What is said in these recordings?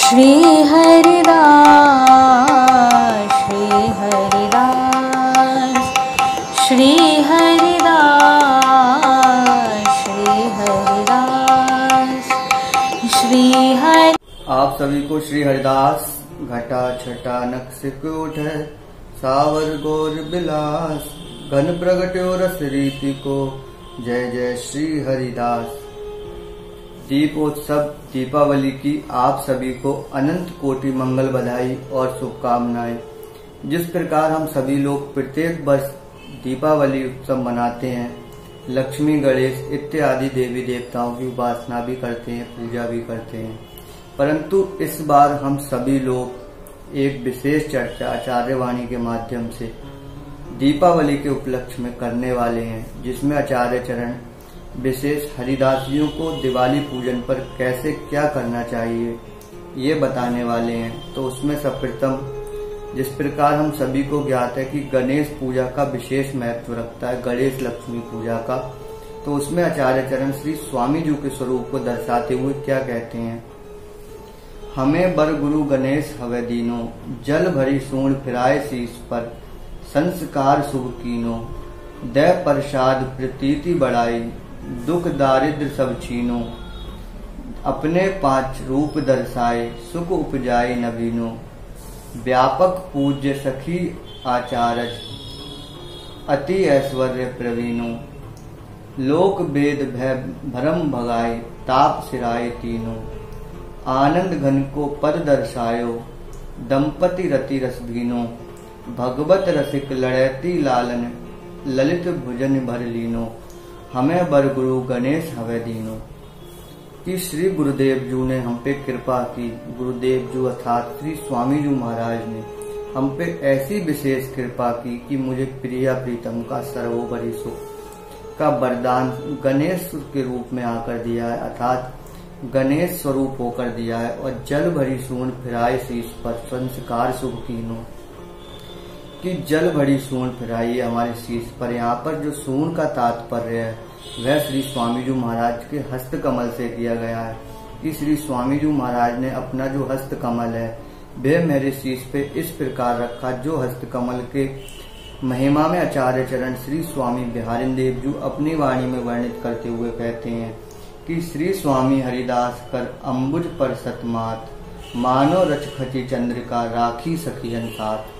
श्री हरिदास श्री हरिदास श्री हरिदास श्री हरिदास श्री हरि। आप सभी को श्री हरिदास घटा छटा नक्सिकोट है सावर गौर बिलास घन प्रगट्यो रस रीति को जय जय श्री हरिदास। दीपोत्सव दीपावली की आप सभी को अनंत कोटि मंगल बधाई और शुभकामनाएं। जिस प्रकार हम सभी लोग प्रत्येक वर्ष दीपावली उत्सव मनाते हैं, लक्ष्मी गणेश इत्यादि देवी देवताओं की उपासना भी करते हैं, पूजा भी करते हैं, परंतु इस बार हम सभी लोग एक विशेष चर्चा आचार्य वाणी के माध्यम से दीपावली के उपलक्ष्य में करने वाले हैं, जिसमें आचार्य चरण विशेष हरिदासियों को दिवाली पूजन पर कैसे क्या करना चाहिए ये बताने वाले हैं। तो उसमें सर्वप्रथम जिस प्रकार हम सभी को ज्ञात है कि गणेश पूजा का विशेष महत्व रखता है, गणेश लक्ष्मी पूजा का, तो उसमें आचार्य चरण श्री स्वामी जी के स्वरूप को दर्शाते हुए क्या कहते हैं। हमें बर गुरु गणेश हवे दीनो जल भरी सूंड फिराए शीश पर संस्कार शुभ कीनो दय प्रसाद प्रतीति बढ़ाई दुख दारिद्र सब छीनो अपने पांच रूप दर्शाए सुख उपजाए नवीनो व्यापक पूज्य सखी आचार्य अति ऐश्वर्य प्रवीणो लोक वेद भय भरम भगाए ताप सिराए तीनों आनंद घन को पद दर्शायो दंपति रति रस भीनो भगवत रसिक लड़ैती लालन ललित भुजन भर लीनो हमें बर गुरु गणेश हवे दीनो। कि श्री गुरुदेव जी ने हम पे कृपा की, गुरुदेव जी अर्थात श्री स्वामी जी महाराज ने हम पे ऐसी विशेष कृपा की कि मुझे प्रिया प्रीतम का सर्वोपरि सुख का वरदान गणेश के रूप में आकर दिया है, अर्थात गणेश स्वरूप होकर दिया है। और जल भरी सूंड फिराए शीश पर संस्कार शुभ कीनो, कि जल भरी सूंड फिराई हमारे शीश पर। यहाँ पर जो सूंड का तात्पर्य है वह श्री स्वामी जी महाराज के हस्त कमल से किया गया है, कि श्री स्वामी जी महाराज ने अपना जो हस्त कमल है वह मेरे शीश पे इस प्रकार रखा। जो हस्त कमल के महिमा में आचार्य चरण श्री स्वामी बिहारिन देव जी अपनी वाणी में वर्णित करते हुए कहते हैं कि श्री स्वामी हरिदास कर अम्बुज पर सतमात मानो रच खची चंद्रिका राखी सखियन साथ।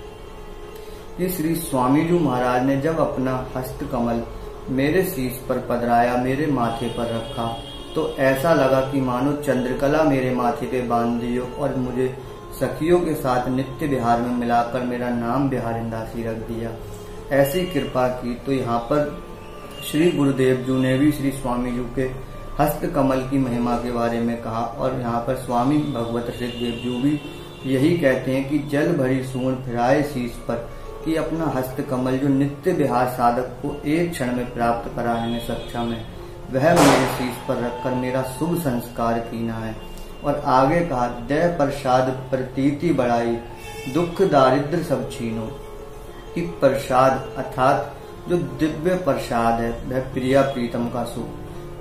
कि श्री स्वामी जी महाराज ने जब अपना हस्त कमल मेरे शीश पर पधराया, मेरे माथे पर रखा, तो ऐसा लगा कि मानो चंद्रकला मेरे माथे पे बांध दी हो और मुझे सखियों के साथ नित्य विहार में मिलाकर मेरा नाम बिहारिंदासी रख दिया। ऐसी कृपा की। तो यहाँ पर श्री गुरुदेव जी ने भी श्री स्वामी जी के हस्त कमल की महिमा के बारे में कहा, और यहाँ पर स्वामी भगवत देव जी भी यही कहते हैं कि जल भरी सूंड फिराए शीश पर, कि अपना हस्त कमल जो नित्य विहार साधक को एक क्षण में प्राप्त कराने में सक्षम है, वह मेरे शीश पर रखकर मेरा शुभ संस्कार कीना है। और आगे कहा दय प्रसाद प्रतीति बढ़ाई दुख दारिद्र सब छीनो, कि प्रसाद अर्थात जो दिव्य प्रसाद है वह प्रिया प्रीतम का सुख,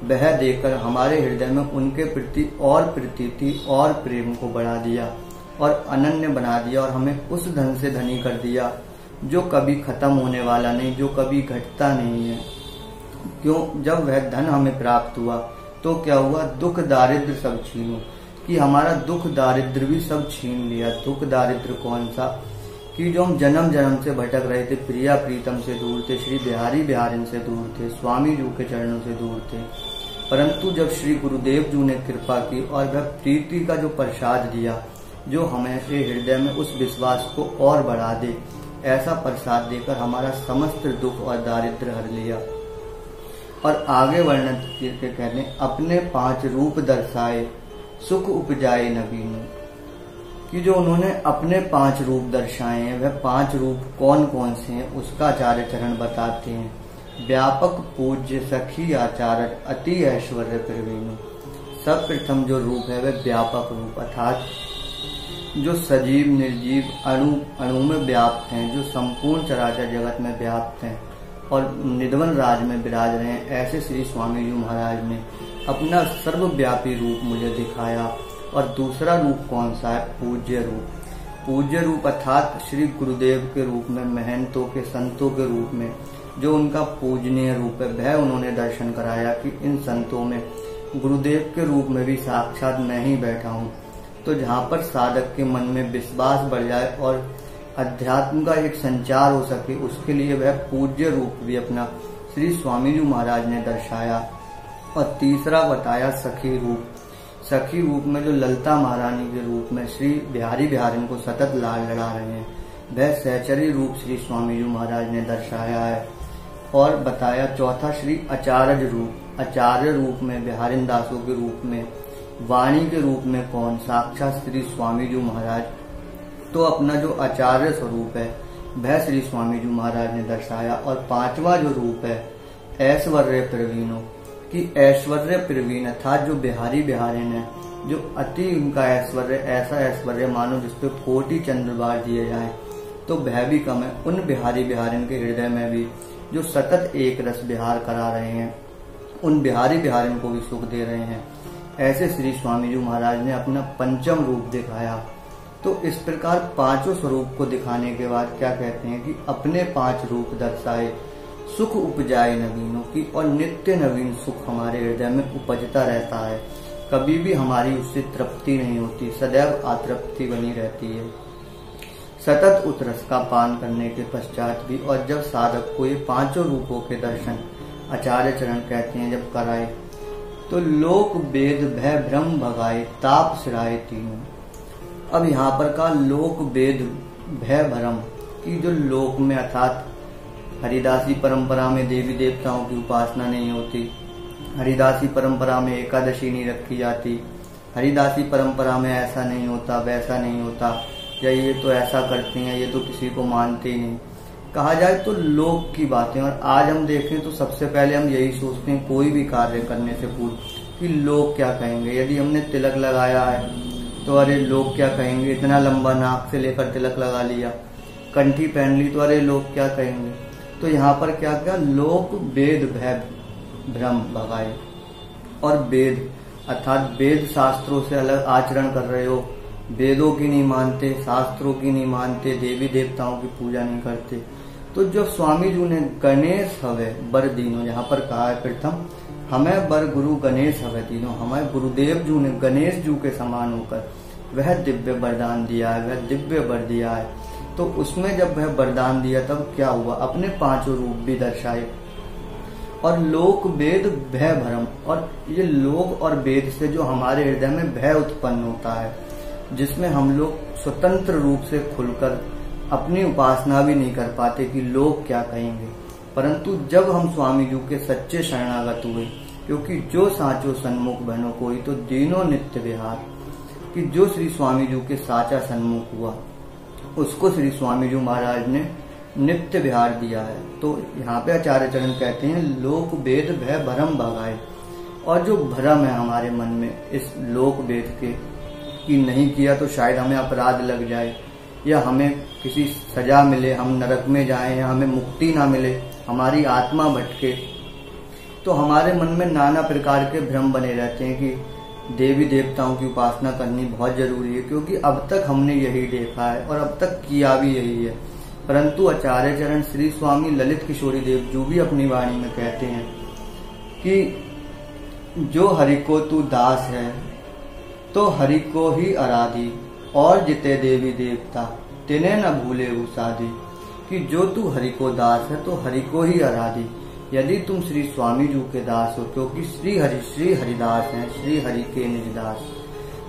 वह देकर हमारे हृदय में उनके प्रति और प्रीति और प्रेम को बढ़ा दिया और अनन्य बना दिया, और हमें उस धन से धनी कर दिया जो कभी खत्म होने वाला नहीं, जो कभी घटता नहीं है। क्यों? जब वह धन हमें प्राप्त हुआ तो क्या हुआ? दुख दारिद्र सब छीनो, कि हमारा दुख दारिद्र भी सब छीन लिया। दुख दारिद्र कौन सा? कि जो हम जन्म जन्म से भटक रहे थे, प्रिया प्रीतम से दूर थे, श्री बिहारी बिहारिन से दूर थे, स्वामी जी के चरणों से दूर थे, परंतु जब श्री गुरुदेव जी ने कृपा की और वह प्रीति का जो प्रसाद दिया, जो हमें हृदय में उस विश्वास को और बढ़ा दे, ऐसा प्रसाद देकर हमारा समस्त दुख और दारिद्र हर लिया। और आगे वर्णन करके कहने अपने पांच रूप दर्शाए सुख उपजाए नवीन, कि जो उन्होंने अपने पांच रूप दर्शाए हैं वह पांच रूप कौन कौन से हैं उसका आचार्य चरण बताते हैं। व्यापक पूज्य सखी आचार्य अति ऐश्वर्य प्रवीणु, सर्वप्रथम जो रूप है वह व्यापक रूप, अर्थात जो सजीव निर्जीव अणु में व्याप्त हैं, जो संपूर्ण चराचर जगत में व्याप्त हैं और निधवन राज में विराज रहे हैं, ऐसे श्री स्वामी जी महाराज ने अपना सर्वव्यापी रूप मुझे दिखाया और दूसरा रूप कौन सा है? पूज्य रूप। पूज्य रूप अर्थात श्री गुरुदेव के रूप में, महंतों के, संतों के रूप में, जो उनका पूजनीय रूप है, वह उन्होंने दर्शन कराया कि इन संतों में गुरुदेव के रूप में भी साक्षात मैं ही बैठा हूँ। तो जहाँ पर साधक के मन में विश्वास बढ़ जाए और अध्यात्म का एक संचार हो सके, उसके लिए वह पूज्य रूप भी अपना श्री स्वामी जी महाराज ने दर्शाया। और तीसरा बताया सखी रूप। सखी रूप में जो ललिता महारानी के रूप में श्री बिहारी बिहारिन को सतत लाल लड़ा रहे हैं, वह सहचरी रूप श्री स्वामी जी महाराज ने दर्शाया है। और बताया चौथा श्री आचार्य रूप। आचार्य रूप में बिहारिन दासों के रूप में, वाणी के रूप में कौन? साक्षात श्री स्वामी जी महाराज। तो अपना जो आचार्य स्वरूप है वह श्री स्वामी जी महाराज ने दर्शाया। और पांचवा जो रूप है ऐश्वर्य प्रवीणों की, ऐश्वर्य प्रवीण अर्थात जो बिहारी बिहारिन है, जो अति उनका ऐश्वर्य, ऐसा ऐश्वर्य मानो जिसपे कोटि चंद्रबार दिए जाए तो वह भी कम है। उन बिहारी बिहारिन के हृदय में भी जो सतत एक रस विहार करा रहे हैं, उन बिहारी बिहारिन को भी सुख दे रहे हैं, ऐसे श्री स्वामी जी महाराज ने अपना पंचम रूप दिखाया। तो इस प्रकार पांचों स्वरूप को दिखाने के बाद क्या कहते हैं कि अपने 5 रूप दर्शाए, सुख उपजाए नवीनों की, और नित्य नवीन सुख हमारे हृदय में उपजता रहता है। कभी भी हमारी उससे तृप्ति नहीं होती, सदैव अतृप्ति बनी रहती है, सतत उतरस का पान करने के पश्चात भी। और जब साधक को ये 5 रूपों के दर्शन आचार्य चरण कहते हैं जब कराए, तो लोक वेद भय भ्रम भगाए, ताप सिराए तीनों। अब यहाँ पर का लोक वेद भय भ्रम की, जो लोक में अर्थात हरिदासी परंपरा में देवी देवताओं की उपासना नहीं होती, हरिदासी परंपरा में एकादशी नहीं रखी जाती, हरिदासी परंपरा में ऐसा नहीं होता, वैसा नहीं होता, या ये तो ऐसा करते हैं, ये तो किसी को मानते ही नहीं, कहा जाए तो लोक की बातें। और आज हम देखें तो सबसे पहले हम यही सोचते हैं कोई भी कार्य करने से पूर्व कि लोग क्या कहेंगे। यदि हमने तिलक लगाया है तो अरे लोग क्या कहेंगे, इतना लंबा नाक से लेकर तिलक लगा लिया, कंठी पहन ली तो अरे लोग क्या कहेंगे। तो यहाँ पर क्या क्या लोक वेद भय भ्रम भगाए। और वेद अर्थात वेद शास्त्रों से अलग आचरण कर रहे हो, वेदों की नहीं मानते, शास्त्रों की नहीं मानते, देवी देवताओं की पूजा नहीं करते। तो जो स्वामी जी ने गणेश हवे बर दीनो, यहाँ पर कहा है प्रथम हमें बर गुरु गणेश हवे दीनो, हमें गुरुदेव जी ने गणेश जी के समान होकर वह दिव्य वरदान दिया है, वह दिव्य वर दिया है। तो उसमें जब वह वरदान दिया तब क्या हुआ, अपने 5 रूप भी दर्शाए। और लोक वेद भय भ्रम, और ये लोक और वेद से जो हमारे हृदय में भय उत्पन्न होता है, जिसमें हम लोग स्वतंत्र रूप से खुलकर अपनी उपासना भी नहीं कर पाते कि लोग क्या कहेंगे। परंतु जब हम स्वामी जी के सच्चे शरणागत हुए, क्योंकि जो साचो सन्मुख बनो कोई तो दीनो नित्य विहार, कि जो श्री स्वामी जी के साचा सन्मुख हुआ उसको श्री स्वामी जी महाराज ने नित्य विहार दिया है। तो यहाँ पे आचार्य चरण कहते हैं लोक वेद भय भ्रम भगाए। और जो भ्रम है हमारे मन में इस लोक वेद के कि नहीं किया तो शायद हमें अपराध लग जाए, या हमें किसी सजा मिले, हम नरक में जाएं, या हमें मुक्ति ना मिले, हमारी आत्मा भटके, तो हमारे मन में नाना प्रकार के भ्रम बने रहते हैं कि देवी देवताओं की उपासना करनी बहुत जरूरी है, क्योंकि अब तक हमने यही देखा है और अब तक किया भी यही है। परंतु आचार्य चरण श्री स्वामी ललित किशोरी देव जो भी अपनी वाणी में कहते हैं कि जो हरि को तू दास है तो हरि को ही आराधी, और जिते देवी देवता तिन्हें न भूले वो साधी, कि जो तू हरि को दास है तो हरि को ही आराधी। यदि तुम श्री स्वामी जी के दास हो, क्योंकि श्री हरिदास हैं, श्री हरि के निज दास,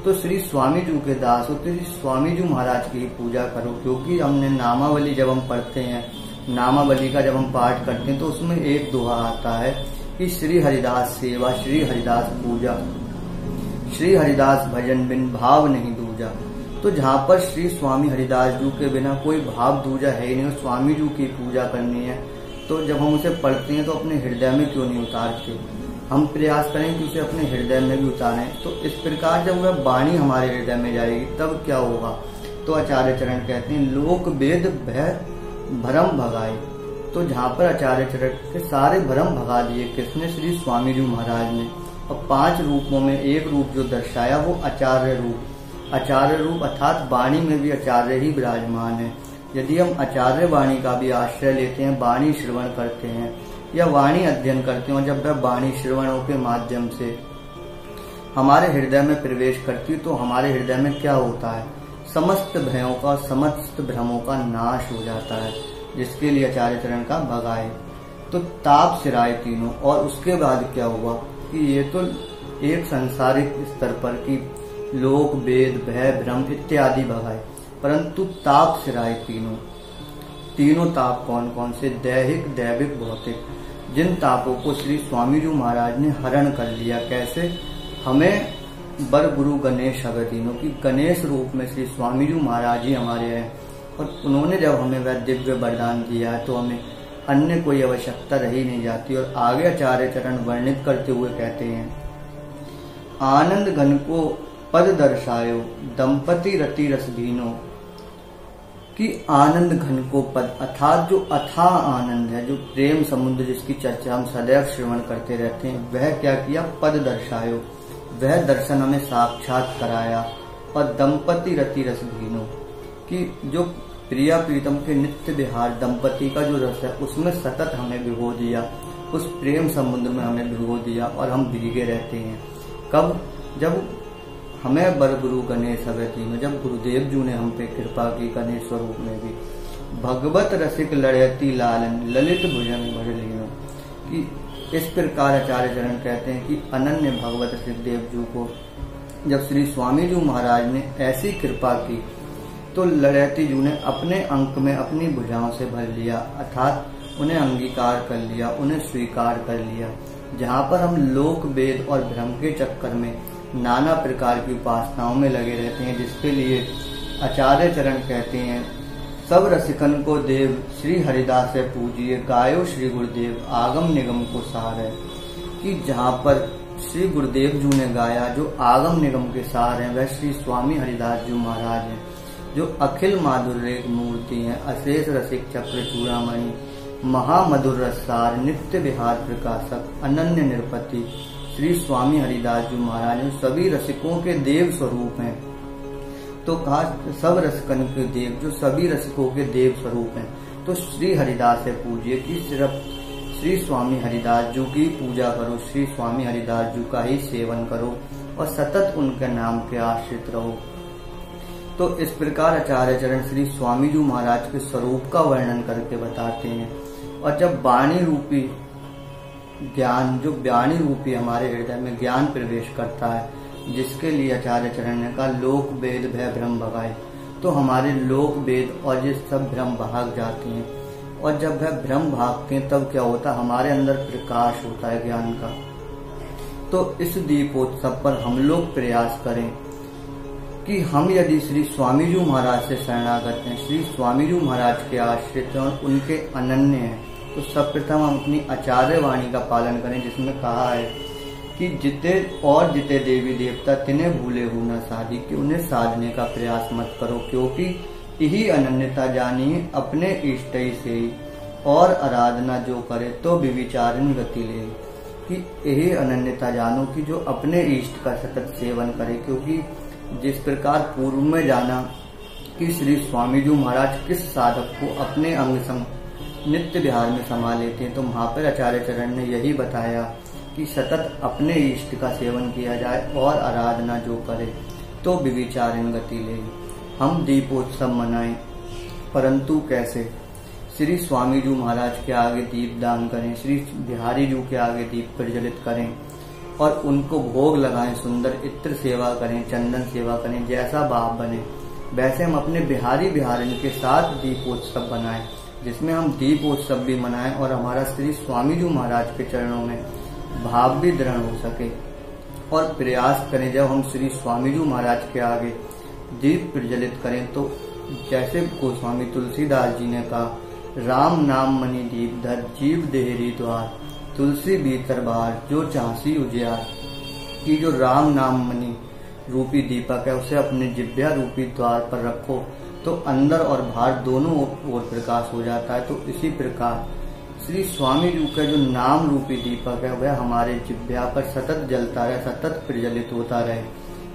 तो श्री स्वामी जी के दास हो तो श्री स्वामी जी महाराज की पूजा करो। क्योंकि हमने नामावली जब हम पढ़ते हैं, नामावली का जब हम पाठ करते हैं तो उसमें एक दोहा आता है कि श्री हरिदास सेवा, श्री हरिदास पूजा, श्री हरिदास भजन बिन भाव नहीं दूजा। तो जहाँ पर श्री स्वामी हरिदास जी के बिना कोई भाव दूजा है ही नहीं, स्वामी जी की पूजा करनी है, तो जब हम उसे पढ़ते हैं तो अपने हृदय में क्यों नहीं उतारते, हम प्रयास करें कि उसे अपने हृदय में भी उतारें। तो इस प्रकार जब वह वाणी हमारे हृदय में जाएगी तब क्या होगा। तो आचार्य चरण कहते हैं लोक वेद भय भ्रम भगाए। तो जहाँ पर आचार्य चरण के सारे भ्रम भगा दिए किसने, श्री स्वामी जी महाराज ने। और 5 रूपों में एक रूप जो दर्शाया वो आचार्य रूप। आचार्य रूप अर्थात वाणी में भी आचार्य ही विराजमान है। यदि हम आचार्य वाणी का भी आश्रय लेते हैं, वाणी श्रवण करते हैं या वाणी अध्ययन करते हैं, और जब वह वाणी श्रवणों के माध्यम से हमारे हृदय में प्रवेश करती तो हमारे हृदय में क्या होता है, समस्त भयों का, समस्त भ्रमों का नाश हो जाता है, जिसके लिए आचार्य चरण का भगाए। तो ताप सिराए तीनों। और उसके बाद क्या हुआ कि ये तो एक सांसारिक स्तर पर कि लोक वेद भय भ्रम इत्यादि भगाए, परंतु ताप सिराए तीनों ताप कौन कौन से, दैहिक दैविक भौतिक, जिन तापों को श्री स्वामी जी महाराज ने हरण कर लिया। कैसे, हमें बर गुरु गणेश हवे तीनों की गणेश रूप में श्री स्वामी जी महाराज ही हमारे हैं, और उन्होंने जब हमें वह दिव्य वरदान दिया है तो हमें अन्य कोई आवश्यकता रही नहीं जाती। और आगे आचार्य चरण वर्णित करते हुए कहते हैं, आनंद घन को पद दर्शायो दंपति रति रस भीनो, कि आनंद घन को पद अर्थात जो अथाह आनंद है, जो प्रेम समुद्र जिसकी चर्चा हम सदैव श्रवण करते रहते हैं, वह क्या किया, पद दर्शायो, वह दर्शन हमें साक्षात कराया। और दंपति रति रस भीनो, कि जो प्रिया प्रीतम के नित्य विहार दंपति का जो रस है उसमें सतत हमें भिगो दिया, उस प्रेम समुद्र में हमें भिगो दिया और हम भीगे रहते हैं। कब, जब हमें बर गुरु गणेश हवे तीनों, जब गुरुदेव जी ने हम पे कृपा की गणेश स्वरूप में भी। भगवत रसिक लड़यती लालन ललित भुजंग भर लीनो, कि इस प्रकार आचार्य चरण कहते हैं कि अनन्य भगवत सिद्धदेव जी को जब श्री स्वामी जी महाराज ने ऐसी कृपा की तो लड़यती जी ने अपने अंक में अपनी भुजाओं से भर लिया, अर्थात उन्हें अंगीकार कर लिया, उन्हें स्वीकार कर लिया। जहाँ पर हम लोक वेद और भ्रम के चक्कर में नाना प्रकार की उपासनाओं में लगे रहते हैं, जिसके लिए आचार्य चरण कहते हैं, सब रसिकन को देव श्री हरिदास से पूजिए, गायो श्री गुरुदेव आगम निगम को सार है। कि जहाँ पर श्री गुरुदेव जी ने गाया, जो आगम निगम के सार हैं, वह श्री स्वामी हरिदास जी महाराज हैं, जो अखिल माधुर्य मूर्ति हैं, अशेष रसिक चक्र चूड़ामणि, महामधुर रसार, नित्य विहार प्रकाशक, अनन्य निरपति श्री स्वामी हरिदास जी महाराज सभी रसिकों के देव स्वरूप हैं। तो कहा सब रसिकन के देव, जो सभी रसिकों के देव स्वरूप हैं, तो श्री हरिदास से पूजिए, कि सिर्फ श्री स्वामी हरिदास जी की पूजा करो, श्री स्वामी हरिदास जी का ही सेवन करो और सतत उनके नाम के आश्रित रहो। तो इस प्रकार आचार्य चरण श्री स्वामी जी महाराज के स्वरूप का वर्णन करके बताते हैं। और जब वाणी रूपी ज्ञान, जो वाणी रूपी हमारे हृदय में ज्ञान प्रवेश करता है, जिसके लिए आचार्य चरण ने कहा लोक वेद भय भ्रम भगाए, तो हमारे लोक वेद और ये सब भ्रम भाग जाते हैं। और जब वह भ्रम भागते हैं तब क्या होता है, हमारे अंदर प्रकाश होता है ज्ञान का। तो इस दीपोत्सव पर हम लोग प्रयास करें कि हम यदि श्री स्वामी जी महाराज से शरणागत हैं, श्री स्वामी जी महाराज के आश्रित हैं और उनके अनन्य हैं, तो सर्वप्रथम हम अपनी आचार्य वाणी का पालन करें, जिसमें कहा है कि जिते देवी देवता तिन्हें भूले हो न साधी, कि उन्हें साधने का प्रयास मत करो, क्योंकि यही अनन्यता जानी अपने इष्ट ही से, और आराधना जो करे तो विविचारण गति ले, कि यही अनन्यता जानो कि जो अपने इष्ट का सतत सेवन करे। क्योंकि जिस प्रकार पूर्व में जाना कि श्री स्वामी जी महाराज किस साधक को अपने अंग संग नित्य विहार में समा लेते हैं, तो वहां पर आचार्य चरण ने यही बताया कि सतत अपने इष्ट का सेवन किया जाए और आराधना जो करे तो विविचारण गति ले। हम दीपोत्सव मनाएं, परंतु कैसे? श्री स्वामी जी महाराज के आगे दीप दान करें, श्री बिहारी जी के आगे दीप प्रज्वलित करें और उनको भोग लगाएं, सुंदर इत्र सेवा करें, चंदन सेवा करें। जैसा भाव बने वैसे हम अपने बिहारी बिहारिन के साथ दीपोत्सव बनाएं, जिसमें हम दीपोत्सव भी मनाएं और हमारा श्री स्वामी जी महाराज के चरणों में भाव भी दृढ़ हो सके। और प्रयास करें जब हम श्री स्वामी जी महाराज के आगे दीप प्रज्वलित करें, तो जैसे गोस्वामी तुलसीदास जी ने कहा, राम नाम मणि दीप धर जीव देहरी द्वार, तुलसी भीतर बाहर जो चाहसी उजियार। कि जो राम नाम मणि रूपी दीपक है उसे अपने जिह्वा रूपी द्वार पर रखो तो अंदर और बाहर दोनों ओर प्रकाश हो जाता है। तो इसी प्रकार श्री स्वामी जी का जो नाम रूपी दीपक है वह हमारे जिह्वा पर सतत जलता रहे, सतत प्रज्वलित होता रहे,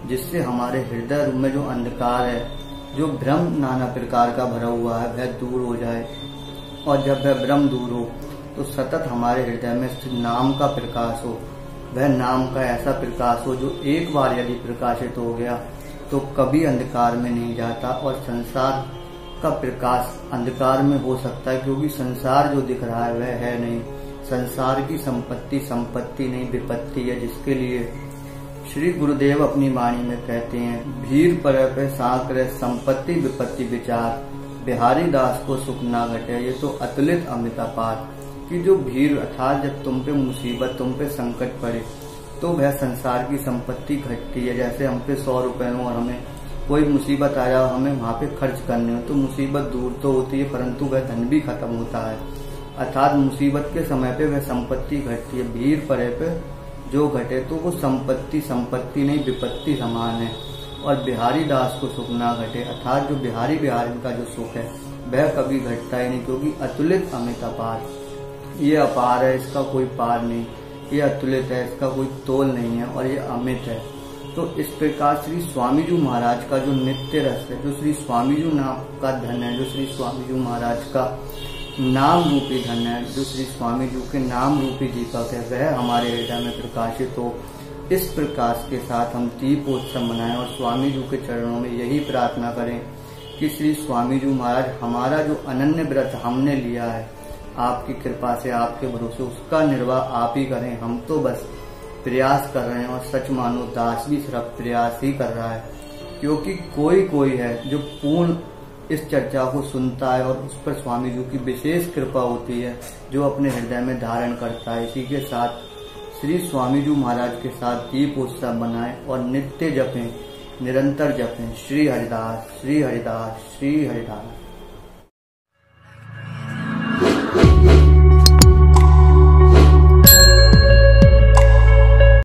जिससे हमारे हृदय रूप में जो अंधकार है, जो भ्रम नाना प्रकार का भरा हुआ है, वह दूर हो जाए। और जब वह भ्रम दूर हो तो सतत हमारे हृदय में नाम का प्रकाश हो, वह नाम का ऐसा प्रकाश हो जो एक बार यदि प्रकाशित हो गया तो कभी अंधकार में नहीं जाता। और संसार का प्रकाश अंधकार में हो सकता है, क्योंकि संसार जो दिख रहा है वह है नहीं। संसार की संपत्ति संपत्ति नहीं, विपत्ति है, जिसके लिए श्री गुरुदेव अपनी वाणी में कहते हैं, भीर पर साकर संपत्ति विपत्ति विचार, बिहारी दास को सुख ना घटे। ये तो अतुलित अमित अपार कि जो भीड़ अर्थात जब तुम पे मुसीबत, तुम पे संकट पड़े तो वह संसार की संपत्ति घटती है। जैसे हम पे 100 रुपए हो और हमें कोई मुसीबत आया, हमें वहाँ पे खर्च करने हो तो मुसीबत दूर तो होती है, परंतु वह धन भी खत्म होता है। अर्थात मुसीबत के समय पे वह संपत्ति घटती है। भीड़ पड़े पे जो घटे तो वो संपत्ति संपत्ति नहीं, विपत्ति समान है। और बिहारी दास को सुख ना घटे, अर्थात जो बिहारी का जो सुख है वह कभी घटता ही नहीं, क्योंकि अतुलित अमित अपार, ये अपार है, इसका कोई पार नहीं, ये अतुलित है, इसका कोई तोल नहीं है और ये अमित है। तो इस प्रकार श्री स्वामी जी महाराज का जो नित्य रस है, जो श्री स्वामी जी नाम का धन है, जो श्री स्वामी जी महाराज का नाम रूपी धन है, जो श्री स्वामी जी के नाम रूपी दीपक है, वह हमारे हृदय में प्रकाशित हो। इस प्रकाश के साथ हम दीपोत्सव मनाएं और स्वामी जी के चरणों में यही प्रार्थना करें कि श्री स्वामी जी महाराज हमारा जो अनन्य व्रत हमने लिया है, आपकी कृपा से, आपके भरोसे, उसका निर्वाह आप ही करें। हम तो बस प्रयास कर रहे हैं और सच मानो दास भी सिर्फ प्रयास ही कर रहा है, क्योंकि कोई है जो पूर्ण इस चर्चा को सुनता है और उस पर स्वामी जी की विशेष कृपा होती है, जो अपने हृदय में धारण करता है। इसी के साथ श्री स्वामी जी महाराज के साथ दीपोत्सव बनाएं और नित्य जपें, निरंतर जपें श्री हरिदास, श्री हरिदास, श्री हरिदास।